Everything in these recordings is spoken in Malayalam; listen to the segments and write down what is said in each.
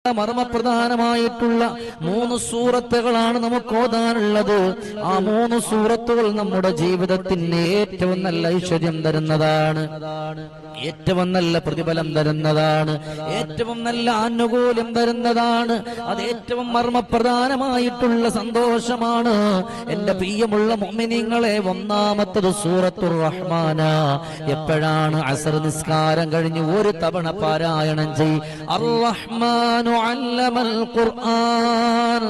മർമ്മപ്രധാനമായിട്ടുള്ള 3 സൂറത്തുകളാണ് നമുക്ക് ഓതാനുള്ളത്. ആ 3 സൂറത്തുകൾ നമ്മുടെ ജീവിതത്തിന് ഏറ്റവും നല്ല ഐശ്വര്യം തരുന്നതാണ്, ഏറ്റവും നല്ല പ്രതിഫലം തരുന്നതാണ്, ഏറ്റവും നല്ല ആനുകൂല്യം തരുന്നതാണ്. അത് ഏറ്റവും മർമ്മപ്രധാനമായിട്ടുള്ള സന്തോഷമാണ്. എന്റെ പ്രിയമുള്ള മുഅ്മിനീങ്ങളെ, ഒന്നാമത്തത് സൂറത്തുർ റഹ്മാന. എപ്പോഴാണ്? അസ്ർ നിസ്കാരം കഴിഞ്ഞ് ഒരു തവണ പാരായണം ചെയ്യും. അർ റഹ്മാൻ علم القرآن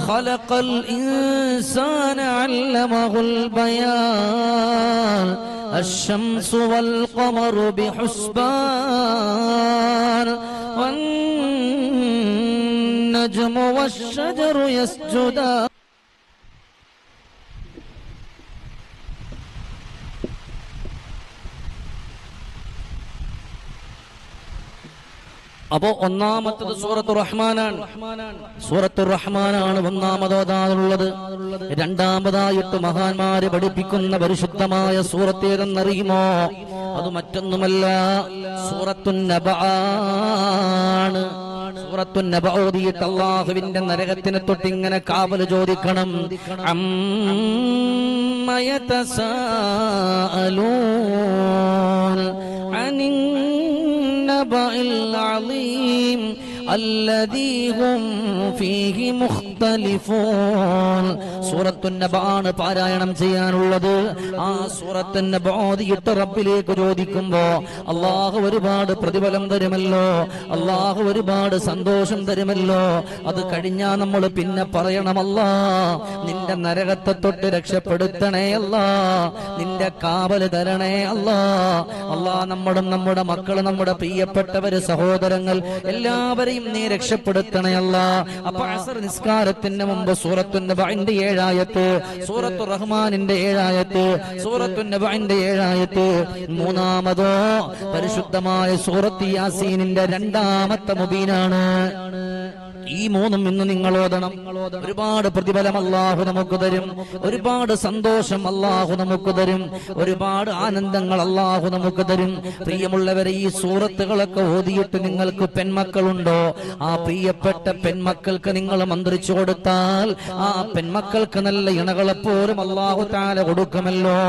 خلق الإنسان علمه البيان الشمس والقمر بحسبان والنجم والشجر يسجدان. അപ്പോ ഒന്നാമത്തത് സൂറത്തുർ റഹ്മാനാണ്. സൂറത്തുർ റഹ്മാനാണ് ഒന്നാമതോതാനുള്ളത്. രണ്ടാമതായിട്ട് മഹാന്മാര് പഠിപ്പിക്കുന്ന പരിശുദ്ധമായ സൂറത്ത് ഏതെന്നറിയുമോ? അത് മറ്റൊന്നുമല്ല, സൂറത്തുൻ നബഅാണ്. സൂറത്തുൻ നബഅ ഓതിയിട്ട് അല്ലാഹുവിന്റെ നരകത്തിനെ തൊട്ട് ഇങ്ങനെ കാവല് ചോദിക്കണം. അമ്മ യതസാഅലൂൻ അനിൻ العظيم الذي هم فيه مختلفون. സൂറത്തുൻ നബഅാണ് പാരായണം ചെയ്യാനുള്ളത്. ആ സൂറത്തുൻ നബഅ ഓതിയിട്ട് റബ്ബിലേക്ക് ചോദിക്കുമ്പോ അല്ലാഹു ഒരുപാട് പ്രതിഫലം തരുമല്ലോ, അല്ലാഹു ഒരുപാട് സന്തോഷം തരുമല്ലോ. അത് കഴിഞ്ഞാ നമ്മൾ പിന്നെ പറയണം, അല്ലാ നിന്റെ നരകത്തെ തൊട്ട് രക്ഷപ്പെടുത്തണേ അല്ലാ, നിന്റെ കാവല് തരണേ അല്ലാ. അല്ലാ നമ്മുടെ മക്കള്, നമ്മുടെ പ്രിയപ്പെട്ടവര്, സഹോദരങ്ങൾ എല്ലാവരെയും നീ രക്ഷപ്പെടുത്തണേ അല്ലാ. അപ്പൊ അസ്ർ നിസ്കാരത്തിന് മുമ്പ് സൂറത്തുൻ നബഅന്റെ 7 ആയത്ത്, സൂറത്തുർ റഹ്മാനിന്റെ 7 ആയത്ത്, സൂറത്തുൻ നബഅന്റെ 7 ആയത്ത്. മൂന്നാമതോ പരിശുദ്ധമായ സൂറത്ത് യാസീനിന്റെ 2ാമത്തെ മുബീനാണ്. ഈ 3ഉം ഇന്ന് നിങ്ങൾ ഓതണം. ഒരുപാട് പ്രതിഫലം അല്ലാഹു നമുക്ക് തരും, ഒരുപാട് സന്തോഷം അല്ലാഹു നമുക്ക് തരും, ഒരുപാട് ആനന്ദങ്ങൾ അല്ലാഹു നമുക്ക് തരും. പ്രിയമുള്ളവരെ, ഈ സൂറത്തുകളൊക്കെ ഓതിയിട്ട് നിങ്ങൾക്ക് പെൺമക്കളുണ്ടോ? ആ പ്രിയപ്പെട്ട പെൺമക്കൾക്ക് നിങ്ങൾ മന്ത്രിച്ചു കൊടുത്താൽ ആ പെൺമക്കൾക്ക് നല്ല ഇണകളെപ്പോലും അല്ലാഹു തആല കൊടുക്കുമല്ലോ.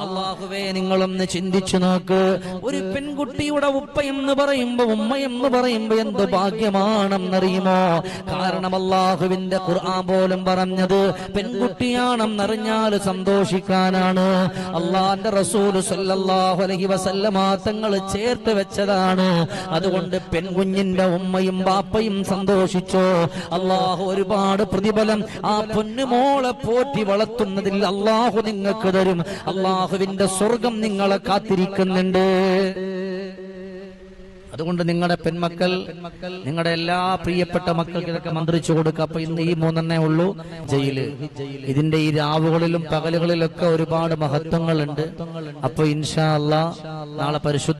അല്ലാഹുവേ, നിങ്ങളൊന്ന് ചിന്തിച്ചു നോക്ക്. ഒരു പെൺകുട്ടിയുടെ ഉപ്പ എന്ന് പറയുമ്പോ, ഉമ്മ എന്ന് പറയുമ്പോ എന്ത് ഭാഗ്യമാണെന്നറിയുമോ? കാരണം അല്ലാഹുവിന്റെ ഖുർആൻ പോലും പറഞ്ഞത് പെൺകുട്ടിയാണെന്നറിഞ്ഞാൽ സന്തോഷിക്കാനാണ്. അല്ലാഹുവിന്റെ റസൂൽ സല്ലല്ലാഹു അലൈഹി വസല്ലമ തങ്ങൾ ചേർത്ത് വെച്ചതാണ്. അതുകൊണ്ട് പെൺകുഞ്ഞിന്റെ ഉമ്മയും ബാപ്പയും സന്തോഷിച്ചോ. അല്ലാഹു ഒരുപാട് പ്രതിഫലം ആ പൊന്നുമോളെ പോറ്റി വളർത്തുന്നതിൽ അല്ലാഹു നിങ്ങൾക്ക് തരും. അല്ലാഹുവിന്റെ സ്വർഗം നിങ്ങളെ കാത്തിരിക്കുന്നുണ്ട്. അതുകൊണ്ട് നിങ്ങളുടെ പെൺമക്കൾ, നിങ്ങളുടെ എല്ലാ പ്രിയപ്പെട്ട മക്കൾക്ക് ഇതൊക്കെ മന്ത്രിച്ചു കൊടുക്കുക. അപ്പൊ ഇന്ന് ഈ 3 ഉള്ളൂ ജയില്. ഇതിന്റെ ഈ രാവുകളിലും പകലുകളിലൊക്കെ ഒരുപാട് മഹത്വങ്ങളുണ്ട്. അപ്പൊ ഇൻഷാ അല്ലാഹ് നാളെ പരിശുദ്ധ